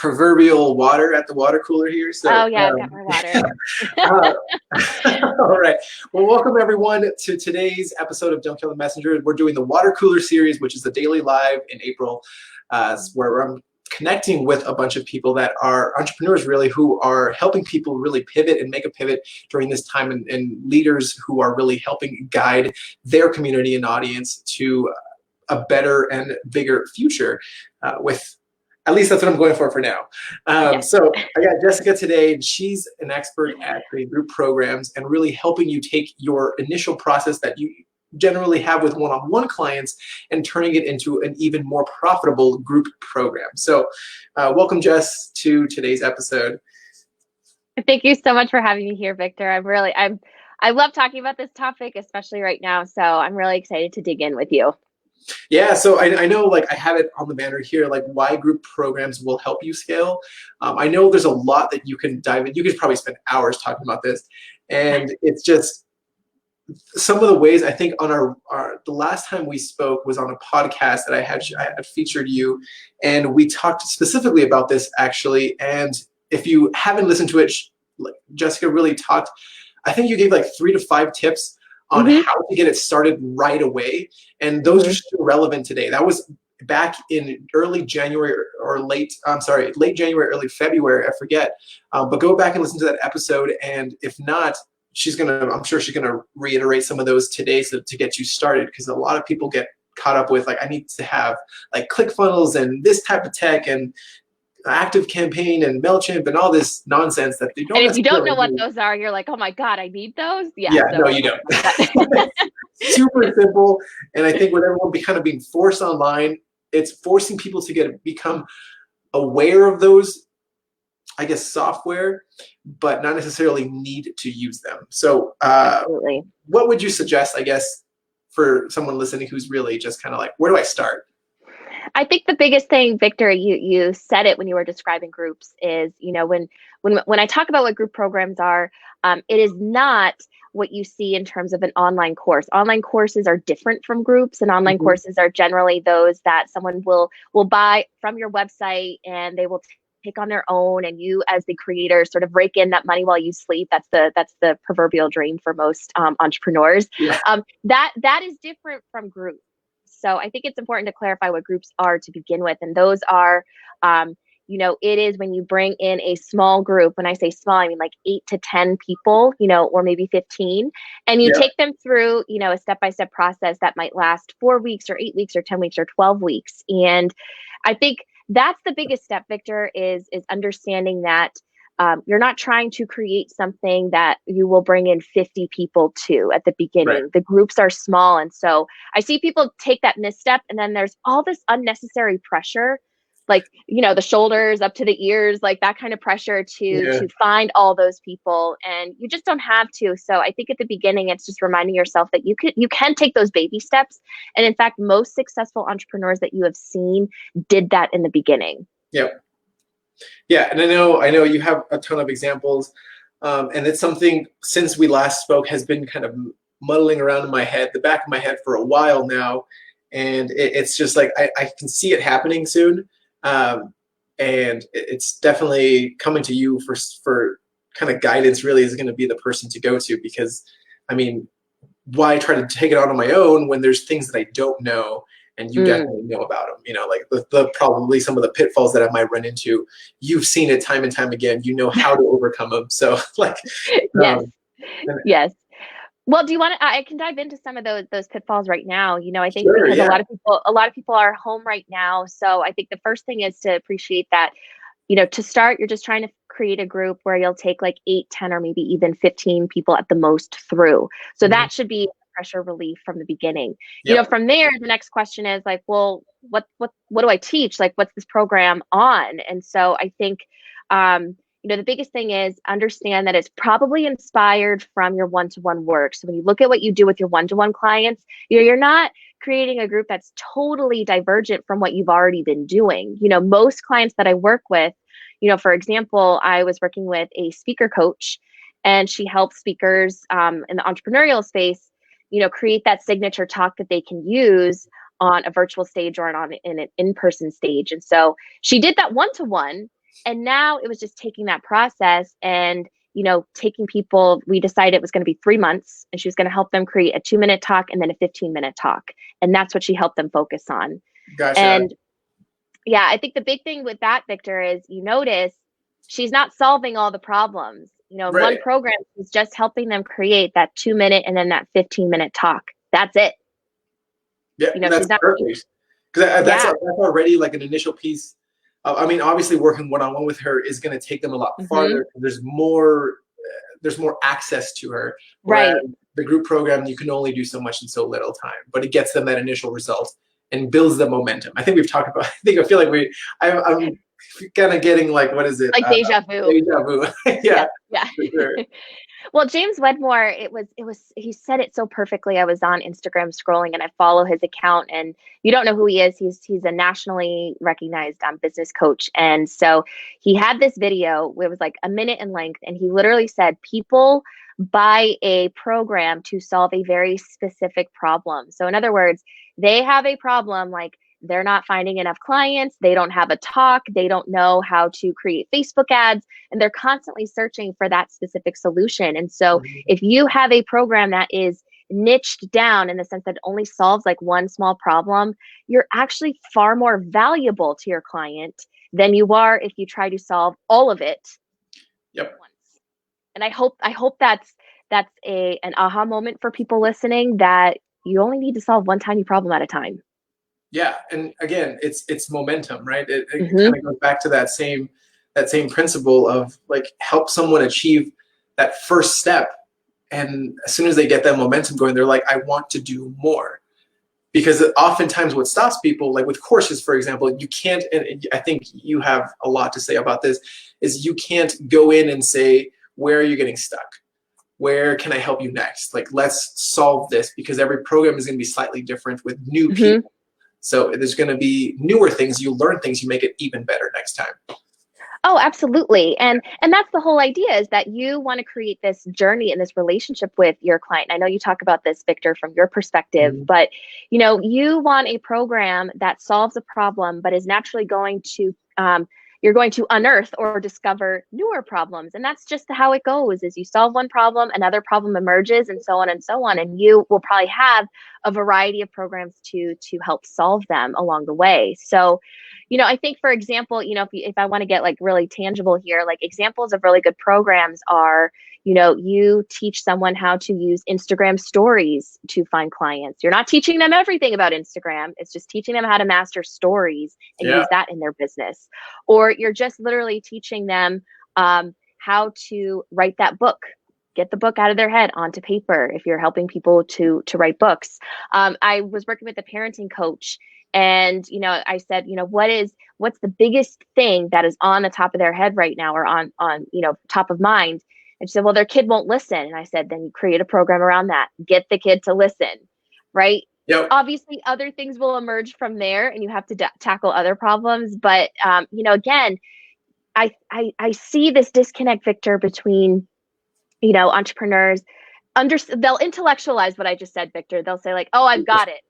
proverbial water at the water cooler here. Oh So, yeah, I've got my water. uh, all right. Well, welcome everyone to today's episode of Don't Kill the Messenger. We're doing the water cooler series, which is the daily live in April, where I'm connecting with a bunch of people that are entrepreneurs really who are helping people really pivot and make a pivot during this time, and leaders who are really helping guide their community and audience to a better and bigger future with at least that's what I'm going for now. Yes. So I got Jessica today, and she's an expert at creating group programs and really helping you take your initial process that you generally have with one-on-one clients and turning it into an even more profitable group program. So welcome, Jess, to today's episode. Thank you so much for having me here, Victor. I love talking about this topic, especially right now. So I'm really excited to dig in with you. Yeah, so I know, like, I have it on the banner here, like why group programs will help you scale. I know there's a lot that you can dive in. You could probably spend hours talking about this, and it's just some of the ways. I think on the last time we spoke was on a podcast that I had featured you, and we talked specifically about this actually. And if you haven't listened to it, like, Jessica really talked. I think you gave like 3 to 5 tips on how to get it started right away. And those are still relevant today. That was back in early January or late January, early February, I forget. But go back and listen to that episode. And if not, I'm sure she's gonna reiterate some of those today to get you started, because a lot of people get caught up with, like, I need to have like ClickFunnels and this type of tech and ActiveCampaign and MailChimp and all this nonsense that they don't. And if you don't know what those are, you're like, oh my God, I need those. Yeah, so no, you don't. Super simple. And I think with everyone kind of being forced online, it's forcing people to become aware of those, I guess, software, but not necessarily need to use them. So absolutely. What would you suggest, I guess, for someone listening who's really just kind of like, where do I start? I think the biggest thing, Victor, you said it when you were describing groups, is, when I talk about what group programs are, it is not what you see in terms of an online course. Online courses are different from groups, and online courses are generally those that someone will buy from your website, and they will take on their own, and you as the creator sort of rake in that money while you sleep. That's the proverbial dream for most entrepreneurs. Yeah. That is different from groups. So I think it's important to clarify what groups are to begin with. And those are, it is when you bring in a small group. When I say small, I mean like 8 to 10 people, or maybe 15. And you take them through, a step-by-step process that might last 4 weeks or 8 weeks or 10 weeks or 12 weeks. And I think that's the biggest step, Victor, is understanding that you're not trying to create something that you will bring in 50 people to at the beginning. Right. The groups are small. And so I see people take that misstep, and then there's all this unnecessary pressure, like, the shoulders up to the ears, like that kind of pressure to find all those people. And you just don't have to. So I think at the beginning, it's just reminding yourself that you can take those baby steps. And in fact, most successful entrepreneurs that you have seen did that in the beginning. Yep. Yeah, and I know you have a ton of examples, and it's something, since we last spoke, has been kind of muddling around in the back of my head for a while now, and it's just like I can see it happening soon, and it's definitely coming to you for kind of guidance. Really is going to be the person to go to, because, I mean, why try to take it on my own when there's things that I don't know? And you definitely know about them, like the probably some of the pitfalls that I might run into. You've seen it time and time again. You know how to overcome them. So, like, yes. Well, do you want to? I can dive into some of those pitfalls right now. I think because a lot of people are home right now. So I think the first thing is to appreciate that. To start, you're just trying to create a group where you'll take like 8, 10, or maybe even 15 people at the most through. So that should be pressure relief from the beginning. From there, the next question is like, well, what do I teach? Like, what's this program on? And so I think, the biggest thing is understand that it's probably inspired from your one-to-one work. So when you look at what you do with your one-to-one clients, you're not creating a group that's totally divergent from what you've already been doing. Most clients that I work with, for example, I was working with a speaker coach, and she helps speakers in the entrepreneurial space create that signature talk that they can use on a virtual stage or in an in-person stage. And so she did that one-to-one. And now it was just taking that process and, you know, taking people, we decided it was going to be 3 months and she was going to help them create a 2-minute talk and then a 15-minute talk. And that's what she helped them focus on. Gotcha. And yeah, I think the big thing with that, Victor, is you notice she's not solving all the problems. You know, Right. one program is just helping them create that 2-minute and then that 15-minute talk. That's it. Yeah, You know, that's she's not. perfect. Because that's Yeah. already like an initial piece. I mean, obviously, working one-on-one with her is going to take them a lot farther. There's more access to her. Right. Whereas the group program, you can only do so much in so little time, but it gets them that initial result and builds the momentum. I think we've talked about. I feel like I'm kind of getting like, what is it? Like deja vu. Deja vu. Yeah. Yeah. For sure. Well, James Wedmore, he said it so perfectly. I was on Instagram scrolling and I follow his account, and you don't know who he is. He's a nationally recognized business coach. And so he had this video, it was like a minute in length. And he literally said, people buy a program to solve a very specific problem. So in other words, they have a problem like they're not finding enough clients. They don't have a talk. They don't know how to create Facebook ads, and they're constantly searching for that specific solution. And so if you have a program that is niched down in the sense that it only solves like one small problem, you're actually far more valuable to your client than you are if you try to solve all of it Yep. at once. And I hope that's an aha moment for people listening, that you only need to solve one tiny problem at a time. Yeah, and again, it's momentum, right? It kind of goes back to that same principle of like help someone achieve that first step, and as soon as they get that momentum going, they're like, I want to do more. Because oftentimes what stops people, like with courses, for example, you can't, and I think you have a lot to say about this, is you can't go in and say, where are you getting stuck? Where can I help you next? Like, let's solve this, because every program is going to be slightly different with new people. So there's going to be newer things. You learn things, you make it even better next time. Oh, absolutely. And that's the whole idea, is that you want to create this journey and this relationship with your client. I know you talk about this, Victor, from your perspective, but you know, you want a program that solves a problem, but is naturally going to, you're going to unearth or discover newer problems. And that's just how it goes, is you solve one problem, another problem emerges, and so on and so on. And you will probably have a variety of programs to help solve them along the way. So, you know, I think, for example, you know, if I want to get like really tangible here, like examples of really good programs are, you know, you teach someone how to use Instagram stories to find clients. You're not teaching them everything about Instagram. It's just teaching them how to master stories and use that in their business. Or you're just literally teaching them how to write that book. Get the book out of their head onto paper if you're helping people to write books. I was working with a parenting coach, and, you know, I said, you know, what's the biggest thing that is on the top of their head right now, or on, you know, top of mind? And she said, well, their kid won't listen. And I said, then you create a program around that. Get the kid to listen, right? Yep. Obviously, other things will emerge from there, and you have to tackle other problems. But, you know, again, I see this disconnect, Victor, between, you know, entrepreneurs. They'll intellectualize what I just said, Victor. They'll say like, oh, I've got it.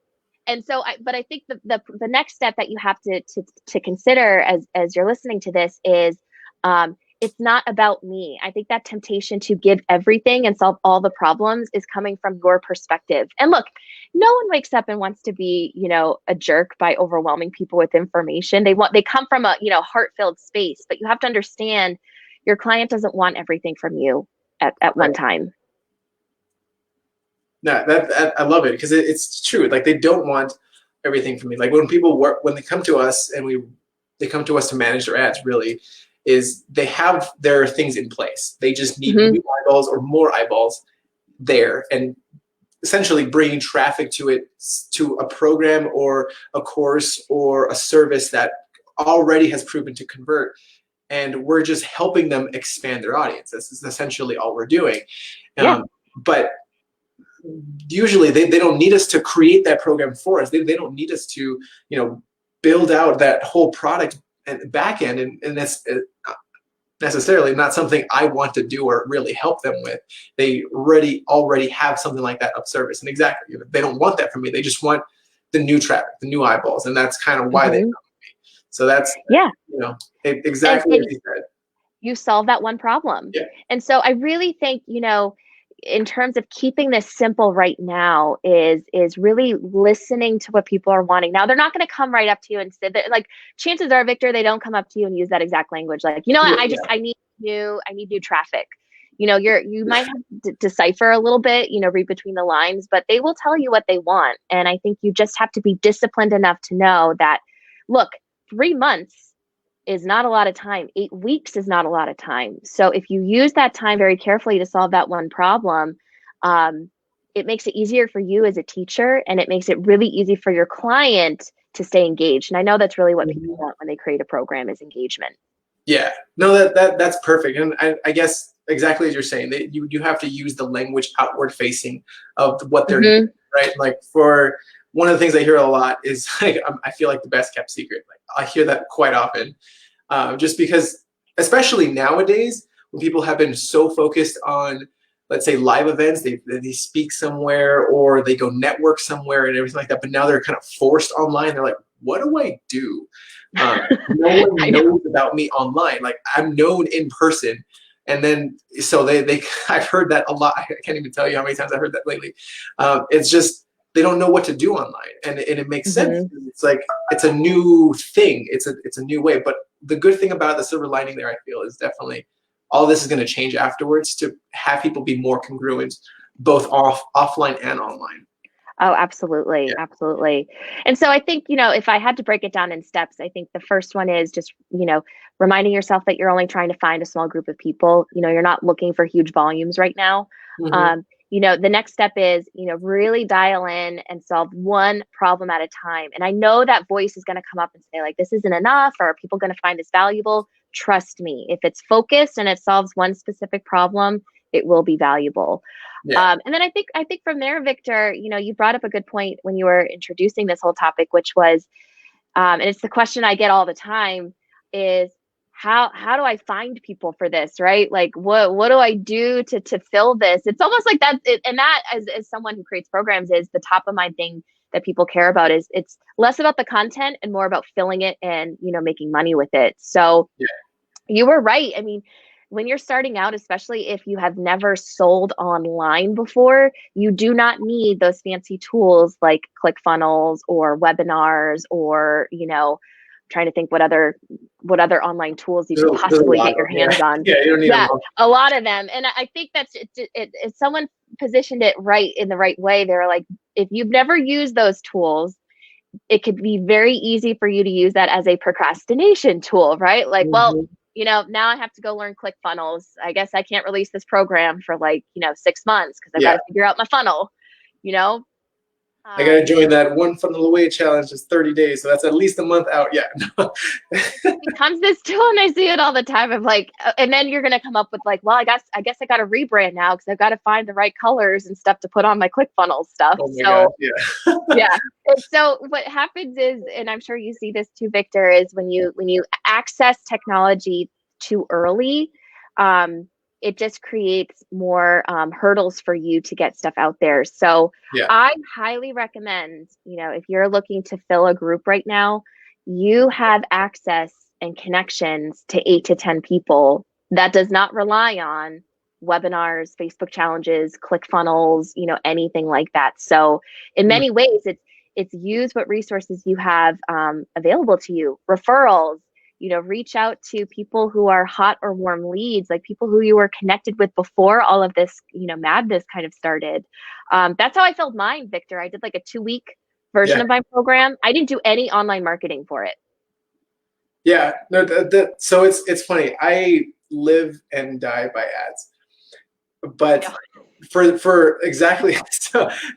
And so, but I think the next step that you have to consider as you're listening to this is, it's not about me. I think that temptation to give everything and solve all the problems is coming from your perspective. And look, no one wakes up and wants to be, you know, a jerk by overwhelming people with information. They come from a, you know, heart-filled space, but you have to understand your client doesn't want everything from you at one time. No, I love it, because it's true. Like, they don't want everything from me. Like, when they come to us and they come to us to manage their ads, really, is they have their things in place. They just need new eyeballs or more eyeballs there, and essentially bringing traffic to a program or a course or a service that already has proven to convert. And we're just helping them expand their audience. This is essentially all we're doing. But usually they don't need us to create that program for us. They don't need us to, you know, build out that whole product and back end. And that's necessarily not something I want to do or really help them with. They already have something like that of service. And exactly, they don't want that from me. They just want the new traffic, the new eyeballs. And that's kind of why they come to me. So that's, Yeah. you know, exactly And what you said. you solve that one problem. Yeah. And so I really think, in terms of keeping this simple right now is really listening to what people are wanting. Now they're not going to come right up to you and say that, like, chances are, Victor, they don't come up to you and use that exact language. Like, Yeah, I need new traffic. You might have to decipher a little bit, read between the lines, but they will tell you what they want. And I think you just have to be disciplined enough to know that, look, 3 months is not a lot of time. 8 weeks is not a lot of time. So if you use that time very carefully to solve that one problem, it makes it easier for you as a teacher, and it makes it really easy for your client to stay engaged. And I know that's really what people want when they create a program, is engagement. Yeah, no, that's perfect. And I guess exactly as you're saying, that you have to use the language outward facing of what they're doing, right? Like, for one of the things I hear a lot is, like, I feel like the best kept secret. Like, I hear that quite often, just because, especially nowadays, when people have been so focused on, let's say, live events, they speak somewhere or they go network somewhere and everything like that. But now they're kind of forced online. They're like, what do I do? No one knows about me online. Like, I'm known in person. And then, so they I've heard that a lot. I can't even tell you how many times I've heard that lately. It's just, they don't know what to do online. And it makes sense. It's like, it's a new thing. It's a new way. But the good thing about the silver lining there, I feel, is definitely all this is going to change afterwards to have people be more congruent, both offline and online. Oh, absolutely. Yeah. Absolutely. And so I think, if I had to break it down in steps, I think the first one is just, reminding yourself that you're only trying to find a small group of people. You're not looking for huge volumes right now. The next step is, really dial in and solve one problem at a time. And I know that voice is going to come up and say, like, this isn't enough, or are people going to find this valuable? Trust me, if it's focused and it solves one specific problem, it will be valuable. Yeah. And then I think from there, Victor, you brought up a good point when you were introducing this whole topic, which was, and it's the question I get all the time, is how do I find people for this, right? Like, what do I do to fill this? It's almost like that, and that, as someone who creates programs, is the top of mind thing that people care about. Is it's less about the content and more about filling it and making money with it. So Yeah. You were right. I mean, when you're starting out, especially if you have never sold online before, you do not need those fancy tools like ClickFunnels or webinars, or, trying to think what other online tools you can possibly get your hands on. Yeah, you don't need them all. A lot of them. And I think that's if someone positioned it right in the right way, they're like, if you've never used those tools, it could be very easy for you to use that as a procrastination tool, right? Like, well, now I have to go learn ClickFunnels. I guess I can't release this program for 6 months because I've got to figure out my funnel, I got to join that one funnel away challenge. It's 30 days. So that's at least a month out. Yeah. It becomes this tool, and I see it all the time. Of like, and then you're going to come up with like, well, I guess I got to rebrand now because I've got to find the right colors and stuff to put on my ClickFunnels stuff. Oh my God, yeah. Yeah. And so what happens is, and I'm sure you see this too, Victor, is when you access technology too early, it just creates more hurdles for you to get stuff out there. So I highly recommend, if you're looking to fill a group right now, you have access and connections to 8 to 10 people. That does not rely on webinars, Facebook challenges, ClickFunnels, anything like that. So in many ways, it's use what resources you have available to you. Referrals, reach out to people who are hot or warm leads, like people who you were connected with before all of this, madness kind of started. That's how I filled mine, Victor. I did like a 2-week version of my program. I didn't do any online marketing for it. Yeah, no, so it's funny. I live and die by ads, but for exactly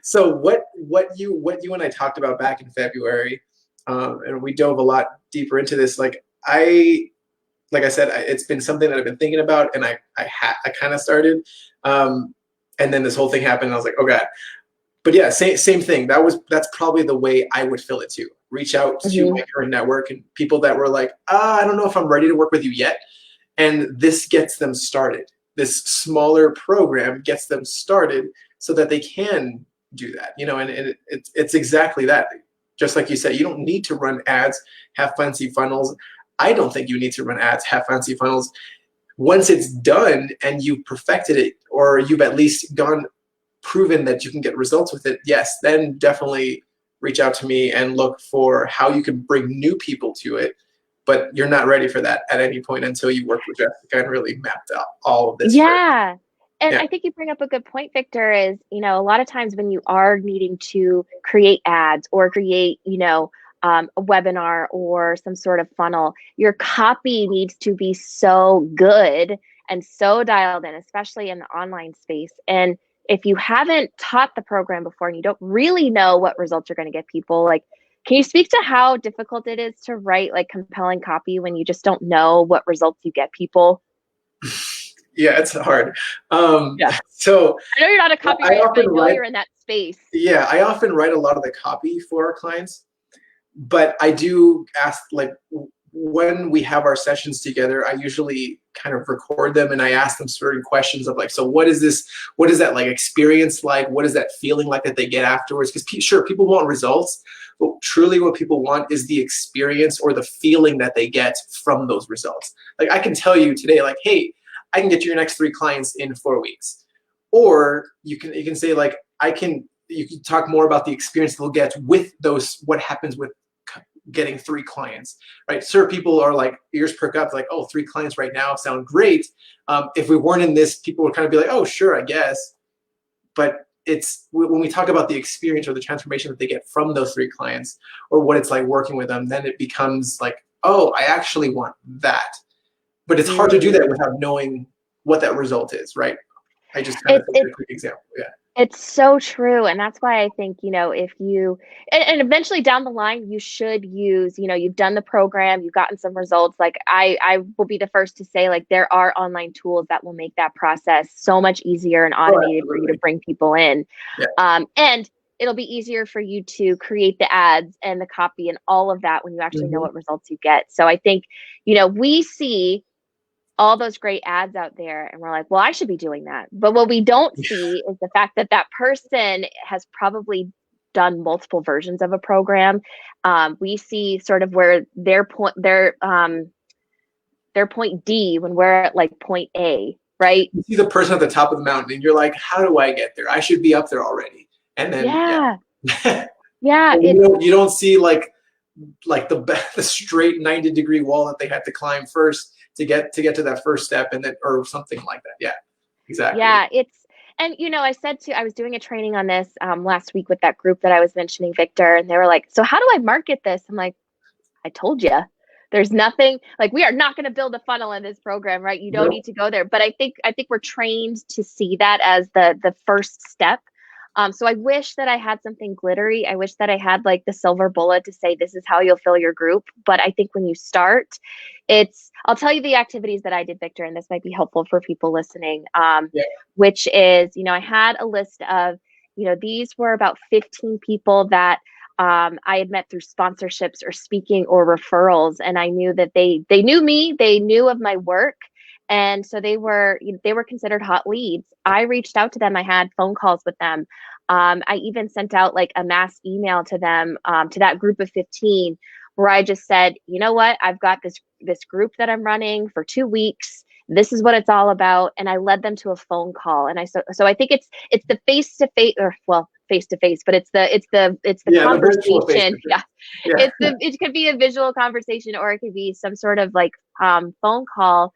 so what you and I talked about back in February, and we dove a lot deeper into this. Like I said, it's been something that I've been thinking about, and I kind of started, and then this whole thing happened, and I was like, oh God. But yeah, same thing. That's probably the way I would fill it too. Reach out to my current network and people that were like, I don't know if I'm ready to work with you yet. And this gets them started. This smaller program gets them started so that they can do that. And it's exactly that. just like you said, you don't need to run ads, have fancy funnels. I don't think you need to run ads, have fancy funnels. Once it's done and you've perfected it, or you've at least proven that you can get results with it, yes, then definitely reach out to me and look for how you can bring new people to it. But you're not ready for that at any point until you work with Jessica and really mapped out all of this. Yeah. And Yeah. I think you bring up a good point, Victor, is, a lot of times when you are needing to create ads or create, a webinar or some sort of funnel, your copy needs to be so good and so dialed in, especially in the online space. And if you haven't taught the program before and you don't really know what results you're going to get people, like, can you speak to how difficult it is to write like compelling copy when you just don't know what results you get people? Yeah, it's hard. Yeah. So I know you're not a copywriter, but I know write, you're in that space. yeah, I often write a lot of the copy for our clients, but I do ask, like, when we have our sessions together, I usually kind of record them and I ask them certain questions of like, so what is that like experience like? What is that feeling like that they get afterwards? Because sure, people want results, but truly what people want is the experience or the feeling that they get from those results. Like, I can tell you today, like, hey, I can get you your next 3 clients in 4 weeks. Or you can say, like, you can talk more about the experience they'll get with those, what happens with getting 3 clients, right? Sure, people are like, ears perk up, like, oh, 3 clients right now sound great. If we weren't in this, people would kind of be like, oh, sure, I guess. But it's when we talk about the experience or the transformation that they get from those 3 clients, or what it's like working with them, then it becomes like, oh, I actually want that. But it's hard to do that without knowing what that result is, right? I just kind of think a quick example. Yeah. It's so true. And that's why I think, if you, and eventually down the line, you should use, you've done the program, you've gotten some results. Like I will be the first to say, like, there are online tools that will make that process so much easier and automated for you to bring people in. Yeah. And it'll be easier for you to create the ads and the copy and all of that when you actually know what results you get. So I think, we see all those great ads out there and we're like, well, I should be doing that. But what we don't see is the fact that that person has probably done multiple versions of a program. We see sort of where their point D when we're at like point A, right? You see the person at the top of the mountain and you're like, how do I get there? I should be up there already. And then yeah, you don't see like the straight 90-degree wall that they had to climb first to get to that first step, and then, or something like that. Yeah, exactly. Yeah, and I was doing a training on this last week with that group that I was mentioning, Victor, and they were like, so how do I market this? I'm like, I told you, there's nothing, like, we are not going to build a funnel in this program, right? You don't need to go there. But I think we're trained to see that as the first step. So I wish that I had something glittery. I wish that I had like the silver bullet to say, this is how you'll fill your group. But I think when you start, I'll tell you the activities that I did, Victor, and this might be helpful for people listening, which is, I had a list of, these were about 15 people that I had met through sponsorships or speaking or referrals. And I knew that they knew me, they knew of my work. And so they were considered hot leads. I reached out to them. I had phone calls with them. I even sent out like a mass email to them, to that group of 15, where I just said, you know what, I've got this group that I'm running for 2 weeks. This is what it's all about. And I led them to a phone call. And so I think it's the face-to-face, or well, face-to-face, but it's the conversation. It could be a visual conversation, or it could be some sort of like phone call.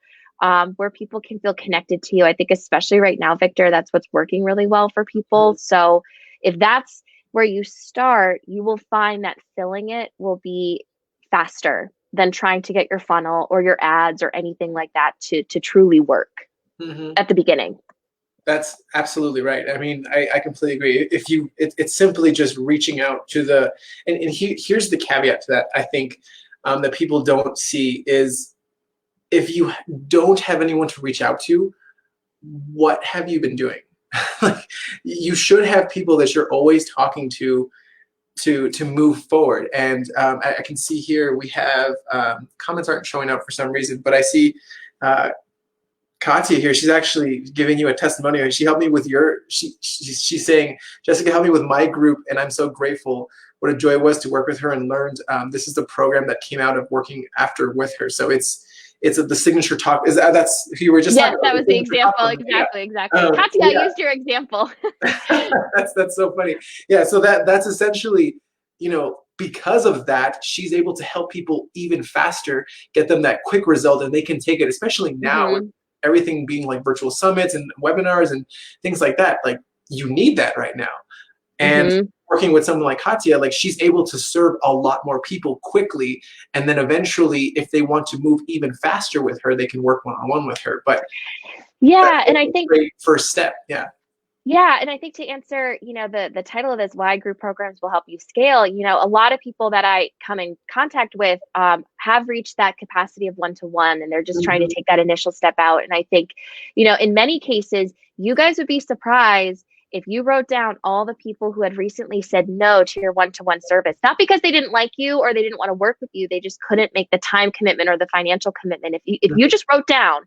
Where people can feel connected to you. I think especially right now, Victor, that's what's working really well for people. So if that's where you start, you will find that filling it will be faster than trying to get your funnel or your ads or anything like that to truly work at the beginning. That's absolutely right. I mean, I completely agree. It's simply just reaching out to here's the caveat to that, I think, that people don't see is, if you don't have anyone to reach out to, what have you been doing? Like, you should have people that you're always talking to move forward. And I can see here we have comments aren't showing up for some reason, but I see Katya here. She's actually giving you a testimonial. She helped me with she's saying, Jessica helped me with my group, and I'm so grateful. what a joy it was to work with her and learned. This is the program that came out of working after with her. So it's the signature talk. That's who you were just Yes, talking that about. was the example. Exactly. Katya, Yeah. I used your example. That's so funny. Yeah. So that's essentially, because of that, she's able to help people even faster, get them that quick result, and they can take it, especially now with everything being like virtual summits and webinars and things like that. Like, you need that right now. And working with someone like Katya, like, she's able to serve a lot more people quickly. And then eventually, if they want to move even faster with her, they can work one-on-one with her. But yeah, and I think great first step. Yeah. Yeah, and I think to answer, the title of this, why group programs will help you scale, a lot of people that I come in contact with have reached that capacity of one-to-one, and they're just trying to take that initial step out. And I think, in many cases, you guys would be surprised if you wrote down all the people who had recently said no to your one-to-one service, not because they didn't like you or they didn't want to work with you, they just couldn't make the time commitment or the financial commitment. If you just wrote down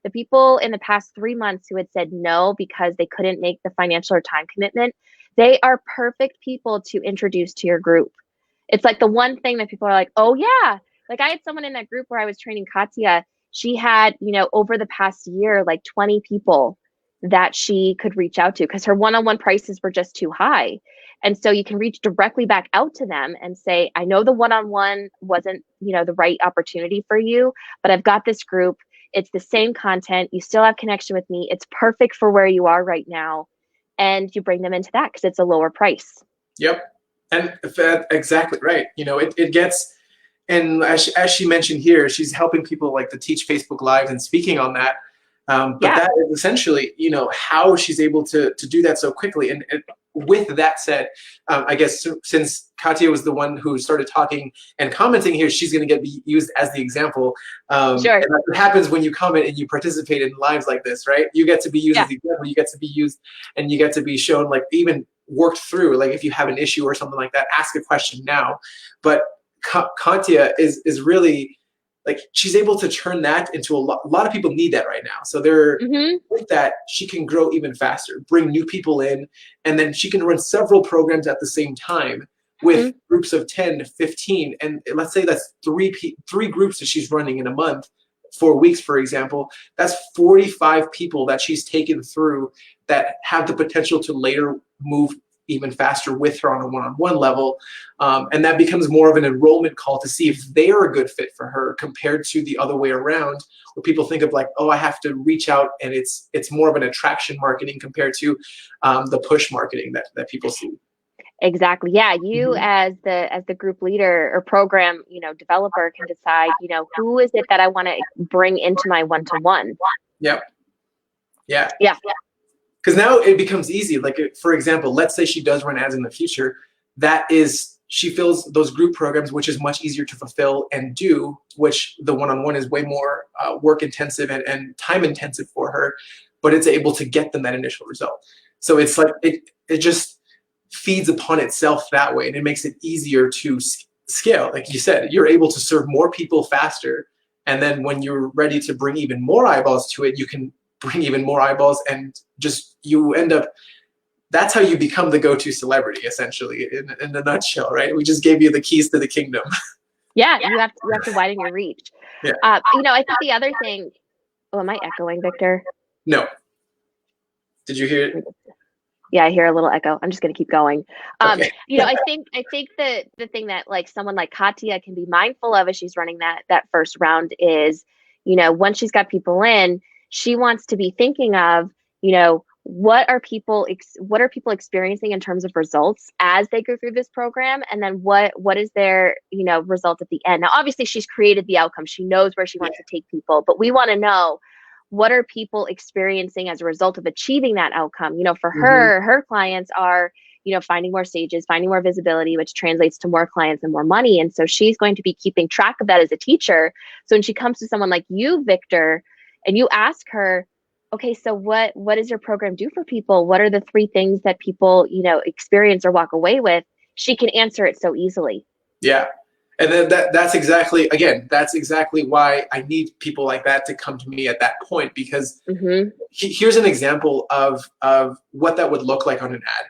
the people in the past 3 months who had said no because they couldn't make the financial or time commitment, they are perfect people to introduce to your group. It's like the one thing that people are like, oh yeah. Like, I had someone in that group where I was training Katya. She had, over the past year, like 20 people that she could reach out to because her one-on-one prices were just too high. And so you can reach directly back out to them and say, I know the one-on-one wasn't, the right opportunity for you, but I've got this group. It's the same content. You still have connection with me. It's perfect for where you are right now. And you bring them into that because it's a lower price. Yep. And exactly right. It gets, and as she mentioned here, she's helping people like to teach Facebook Lives and speaking on that. But that is essentially, how she's able to do that so quickly. And with that said, I guess since Katya was the one who started talking and commenting here, she's going to get used as the example. Sure. And that's what happens when you comment and you participate in lives like this, right? You get to be used as the example. You get to be used, and you get to be shown, like, even worked through. Like, if you have an issue or something like that, ask a question now. But Katya is really, like, she's able to turn that into a lot of people need that right now. So they're with that, she can grow even faster, bring new people in, and then she can run several programs at the same time with groups of 10, 15. And let's say that's three groups that she's running in a month, 4 weeks, for example. That's 45 people that she's taken through that have the potential to later move even faster with her on a one-on-one level. And that becomes more of an enrollment call to see if they are a good fit for her, compared to the other way around, where people think of like, oh, I have to reach out, and it's more of an attraction marketing compared to the push marketing that people see. Exactly. Yeah. You as the group leader or program, developer can decide, who is it that I want to bring into my one-to-one. Yep. Yeah. Yeah. Because now it becomes easy. Like, for example, let's say she does run ads in the future. She fills those group programs, which is much easier to fulfill and do, which the one-on-one is way more work intensive and time intensive for her, but it's able to get them that initial result. So it's like, it just feeds upon itself that way, and it makes it easier to scale. Like you said, you're able to serve more people faster. And then when you're ready to bring even more eyeballs to it, you can bring even more eyeballs, and just you end up, that's how you become the go-to celebrity, essentially, in a nutshell, right? We just gave you the keys to the kingdom. Yeah, you have to widen your reach. Yeah. I think the other thing, am I echoing, Victor? No. Did you hear it? Yeah, I hear a little echo. I'm just going to keep going. Okay. I think the thing that, like, someone like Katya can be mindful of as she's running that first round is, once she's got people in, she wants to be thinking of, what are people experiencing in terms of results as they go through this program, and then what is their result at the end. Now, obviously, she's created the outcome. She knows where she wants to take people, but we want to know, what are people experiencing as a result of achieving that outcome. For her clients are, finding more stages, finding more visibility, which translates to more clients and more money. And so she's going to be keeping track of that as a teacher. So when she comes to someone like you, Victor, and you ask her, okay, so what does your program do for people? What are the 3 things that people, experience or walk away with? She can answer it so easily. Yeah. And then that's exactly why I need people like that to come to me at that point, because here's an example of what that would look like on an ad.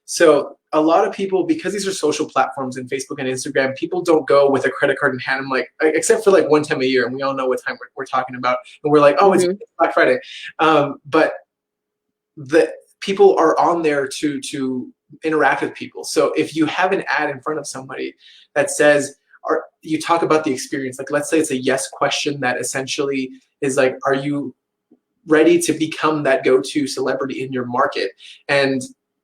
So a lot of people, because these are social platforms and Facebook and Instagram, people don't go with a credit card in hand. I'm like, except for like one time a year, and we all know what time we're talking about. And we're like, oh, it's Black Friday. But the people are on there to interact with people. So if you have an ad in front of somebody that says, or you talk about the experience, like let's say it's a yes question that essentially is like, are you ready to become that go-to celebrity in your market and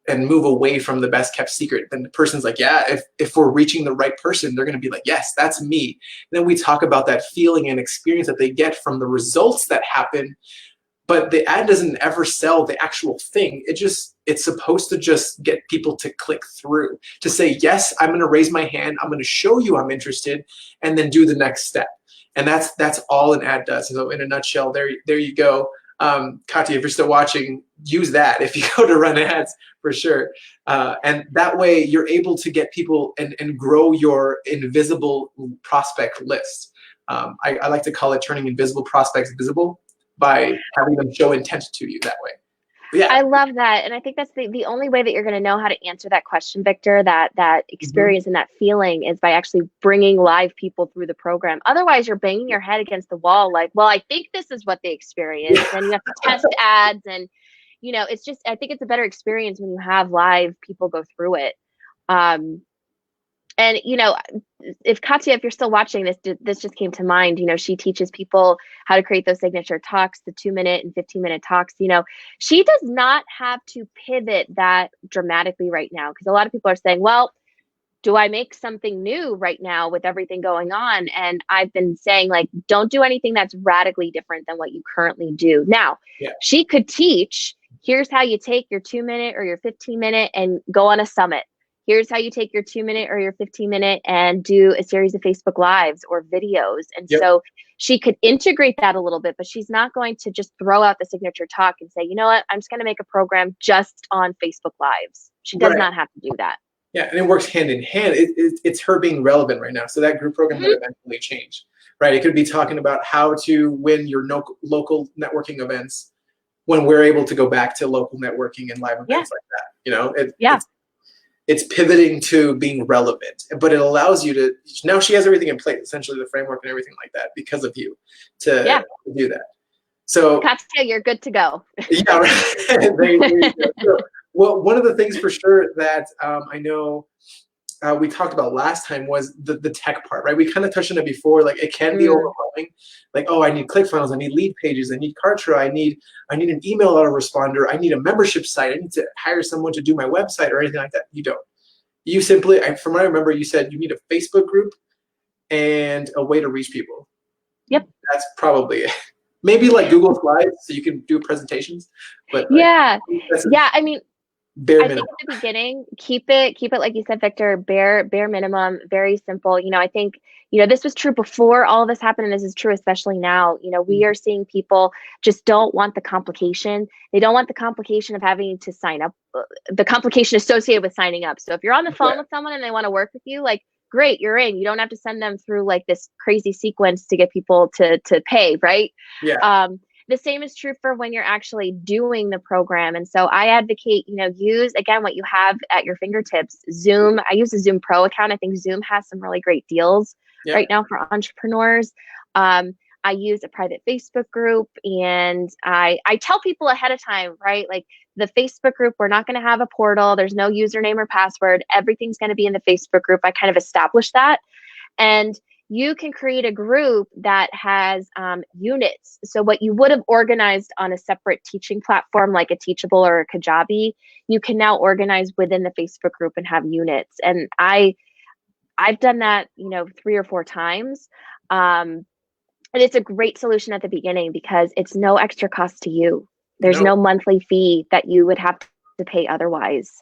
move away from the best kept secret? Then the person's like, yeah, if we're reaching the right person, they're going to be like, yes, that's me. And then we talk about that feeling and experience that they get from the results that happen. But the ad doesn't ever sell the actual thing. It's supposed to just get people to click through, to say, yes, I'm going to raise my hand, I'm going to show you I'm interested, and then do the next step. And that's all an ad does. So in a nutshell, there you go. Katya, if you're still watching, use that if you go to run ads, for sure. And that way you're able to get people and grow your invisible prospect list. I like to call it turning invisible prospects visible, by having them show intent to you that way. But yeah. I love that. And I think that's the only way that you're going to know how to answer that question, Victor, that experience and that feeling, is by actually bringing live people through the program. Otherwise, you're banging your head against the wall like, well, I think this is what they experience. And you have to test ads. And, it's just, I think it's a better experience when you have live people go through it. And, if Katya, if you're still watching this just came to mind, she teaches people how to create those signature talks, the 2-minute and 15-minute talks. She does not have to pivot that dramatically right now, because a lot of people are saying, well, do I make something new right now with everything going on? And I've been saying, like, don't do anything that's radically different than what you currently do. Now, she could teach, here's how you take your 2-minute or your 15-minute and go on a summit. Here's how you take your 2-minute or your 15-minute and do a series of Facebook Lives or videos. And so she could integrate that a little bit, but she's not going to just throw out the signature talk and say, you know what, I'm just going to make a program just on Facebook Lives. She does not have to do that. Yeah, and it works hand in hand. It's her being relevant right now. So that group program would eventually change, right? It could be talking about how to win your local networking events when we're able to go back to local networking and live events like that. It's pivoting to being relevant, but it allows you to, now she has everything in place, essentially the framework and everything like that, because of you to do that. So Katya, you're good to go. Yeah, right. There you go. So, well, one of the things for sure that I know we talked about last time was the tech part, right? We kind of touched on it before. Like, it can be overwhelming. Like, oh, I need ClickFunnels, I need lead pages, I need Kartra, I need an email autoresponder, I need a membership site, I need to hire someone to do my website or anything like that. You don't. You simply, from what I remember, you said you need a Facebook group and a way to reach people. Yep. That's probably it. Maybe like Google Slides so you can do presentations. But I mean, bare minimum. I think at the beginning, keep it like you said, Victor, bare minimum, very simple. I think, this was true before all of this happened, and this is true especially now. We are seeing people just don't want the complication. They don't want the complication of having to sign up, the complication associated with signing up. So if you're on the phone with someone and they want to work with you, like, great, you're in. You don't have to send them through like this crazy sequence to get people to pay, right? Yeah. The same is true for when you're actually doing the program. And so I advocate, use, again, what you have at your fingertips. Zoom, I use a Zoom Pro account. I think Zoom has some really great deals right now for entrepreneurs. I use a private Facebook group, and I tell people ahead of time, right? Like, the Facebook group, we're not going to have a portal. There's no username or password. Everything's going to be in the Facebook group. I kind of established that. And you can create a group that has units. So what you would have organized on a separate teaching platform like a Teachable or a Kajabi, you can now organize within the Facebook group and have units. And I've done that, 3 or 4 times. And it's a great solution at the beginning because it's no extra cost to you. There's no monthly fee that you would have to pay otherwise.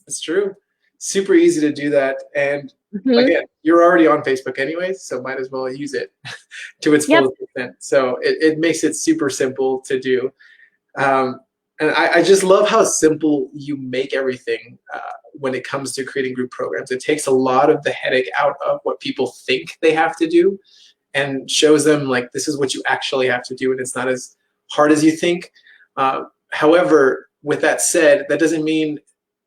It's true. Super easy to do that. And again, you're already on Facebook anyways, so might as well use it to its fullest extent. So it makes it super simple to do. And I just love how simple you make everything when it comes to creating group programs. It takes a lot of the headache out of what people think they have to do and shows them, like, this is what you actually have to do, and it's not as hard as you think. However, with that said, that doesn't mean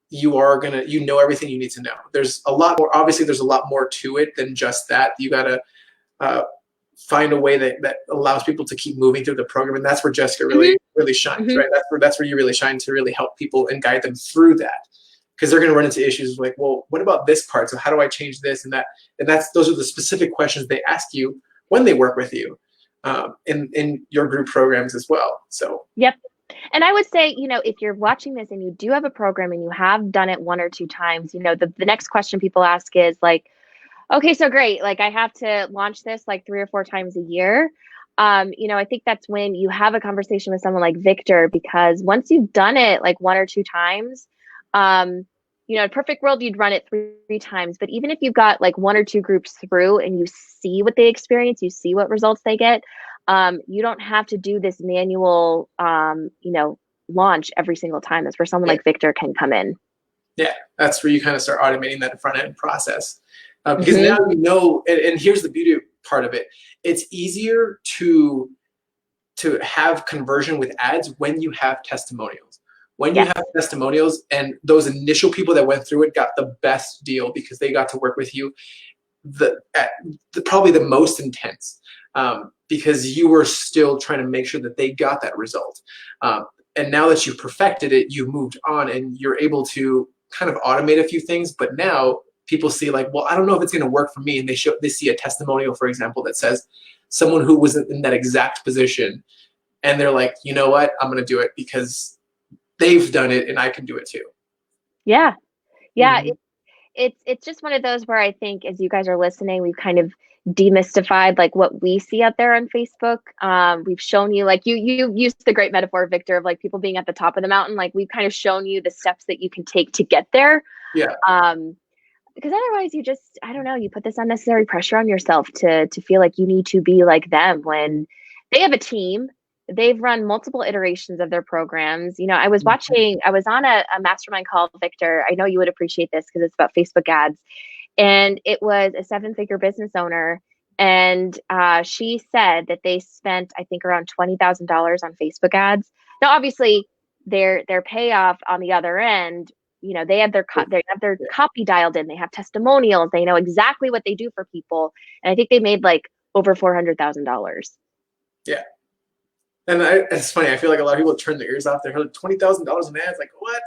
you know everything you need to know. There's a lot more. Obviously, there's a lot more to it than just that. You gotta find a way that allows people to keep moving through the program, and that's where Jessica really shines, right? That's where you really shine, to really help people and guide them through that, because they're going to run into issues like, well, what about this part? So how do I change this and that? And those are the specific questions they ask you when they work with you in your group programs as well. So Yep. And I would say, if you're watching this and you do have a program and you have done it 1 or 2 times, the next question people ask is like, okay, so great. Like, I have to launch this like 3 or 4 times a year. I think that's when you have a conversation with someone like Victor, because once you've done it like 1 or 2 times, in a perfect world, you'd run it 3 times. But even if you've got like 1 or 2 groups through and you see what they experience, you see what results they get, you don't have to do this manual, launch every single time. That's where someone like Victor can come in. Yeah, that's where you kind of start automating that front end process. Because now you know, and here's the beauty part of it. It's easier to have conversion with ads when you have testimonials. When you have testimonials, and those initial people that went through it got the best deal because they got to work with you probably the most intense, because you were still trying to make sure that they got that result. And now that you've perfected it, you've moved on and you're able to kind of automate a few things. But now people see like, well, I don't know if it's going to work for me. And they see a testimonial, for example, that says someone who was in that exact position, and they're like, you know what, I'm going to do it because they've done it and I can do it too. Yeah. It's just one of those where I think as you guys are listening, we've kind of demystified like what we see out there on Facebook. We've shown you, like you used the great metaphor, Victor, of like people being at the top of the mountain. Like we've kind of shown you the steps that you can take to get there. Yeah. Because otherwise you just, I don't know, you put this unnecessary pressure on yourself to feel like you need to be like them when they have a team. They've run multiple iterations of their programs. I was on a mastermind call, Victor. I know you would appreciate this because it's about Facebook ads. And it was a 7-figure business owner. And she said that they spent, I think, around $20,000 on Facebook ads. Now, obviously, their payoff on the other end, they have their copy dialed in. They have testimonials. They know exactly what they do for people. And I think they made like over $400,000. Yeah. And it's funny. I feel like a lot of people turn their ears off. They're like $20,000 in ads. Like what?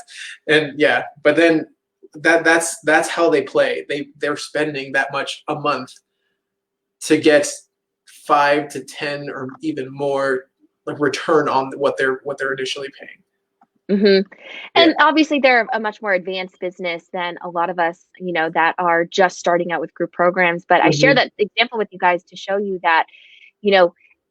And yeah, but then that's how they play. They're spending that much a month to get 5 to 10 or even more like return on what they're initially paying. And obviously they're a much more advanced business than a lot of us, that are just starting out with group programs. But I share that example with you guys to show you that,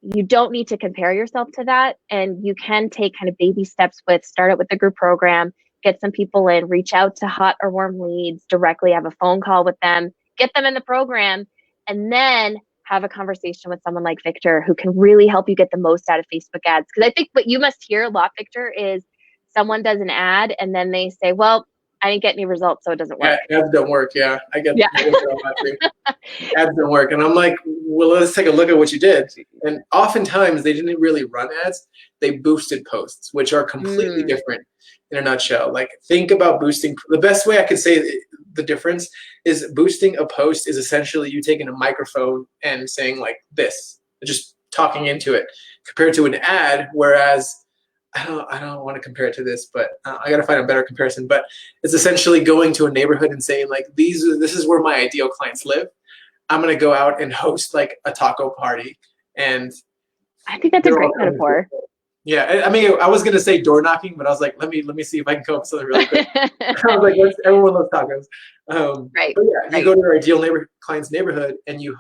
you don't need to compare yourself to that. And you can take kind of baby steps start it with the group program, get some people in, reach out to hot or warm leads directly, have a phone call with them, get them in the program, and then have a conversation with someone like Victor who can really help you get the most out of Facebook ads. Because I think what you must hear a lot, Victor, is someone does an ad and then they say, well, I didn't get any results, so it doesn't work. Yeah, ads don't work. Yeah, I get that. Ads don't work. And I'm like, well, let's take a look at what you did. And oftentimes they didn't really run ads. They boosted posts, which are completely different in a nutshell. Like think about boosting. The best way I could say the difference is boosting a post is essentially you taking a microphone and saying like this, just talking into it, compared to an ad, whereas I don't want to compare it to this, but I got to find a better comparison. But it's essentially going to a neighborhood and saying like, this is where my ideal clients live. I'm going to go out and host like a taco party. And I think that's a great metaphor. Yeah. I mean, I was going to say door knocking, but I was like, let me see if I can come up with something really quick. I was like, everyone loves tacos. Right. But yeah, you go to your ideal client's neighborhood and you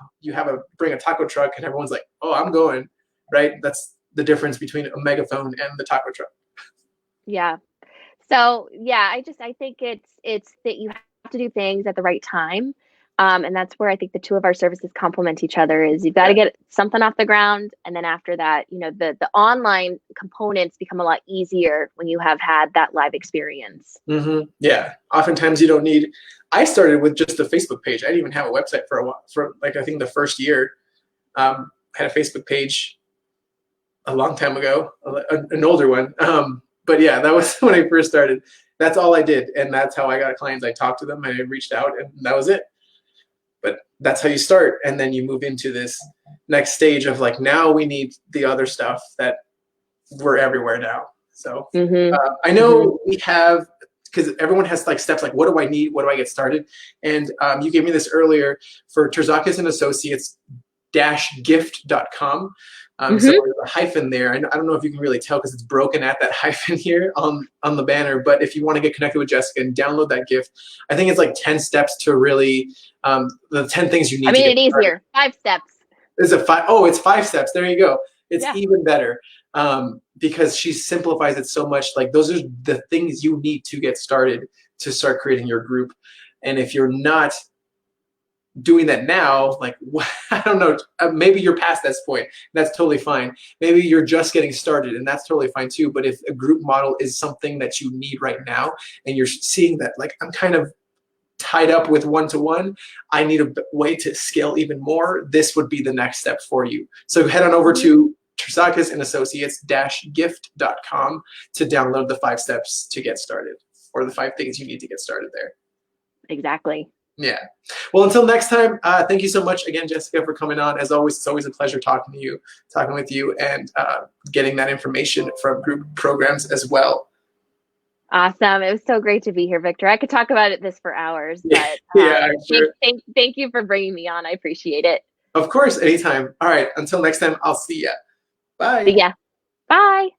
bring a taco truck and everyone's like, oh, I'm going, right? That's the difference between a megaphone and the taco truck. Yeah. So yeah, I think it's that you have to do things at the right time. And that's where I think the two of our services complement each other is you've got to get something off the ground. And then after that, the online components become a lot easier when you have had that live experience. Yeah. Oftentimes you don't need, I started with just a Facebook page. I didn't even have a website for a while, for like, I think the first year, I had a Facebook page a long time ago, an older one. But yeah, that was when I first started. That's all I did, and that's how I got clients. I talked to them, and I reached out, and that was it. But that's how you start, and then you move into this next stage of like, now we need the other stuff that we're everywhere now. So I know we have, because everyone has like steps like, what do I need? What do I get started? And you gave me this earlier for Terzakis and Associates gift.com. So there's a hyphen there. I don't know if you can really tell because it's broken at that hyphen here on the banner. But if you want to get connected with Jessica and download that gift, I think it's like 10 steps to really, the 10 things you need. I made it easier. 5 steps. Is it 5? Oh, it's 5 steps. There you go. It's even better because she simplifies it so much. Like those are the things you need to get started to start creating your group. And if you're not doing that now, like, I don't know, maybe you're past that point. That's totally fine. Maybe you're just getting started, and that's totally fine too. But if a group model is something that you need right now, and you're seeing that, like, I'm kind of tied up with one-to-one, I need a way to scale even more, this would be the next step for you. So head on over to Terzakis and Associates gift.com to download the 5 steps to get started, or the 5 things you need to get started there. Exactly. Yeah. Well, until next time, thank you so much again, Jessica, for coming on. As always, it's always a pleasure talking with you, and getting that information from group programs as well. Awesome. It was so great to be here, Victor. I could talk about this for hours, but sure. Thank you for bringing me on. I appreciate it. Of course, anytime. All right. Until next time, I'll see ya. Bye. See ya. Bye.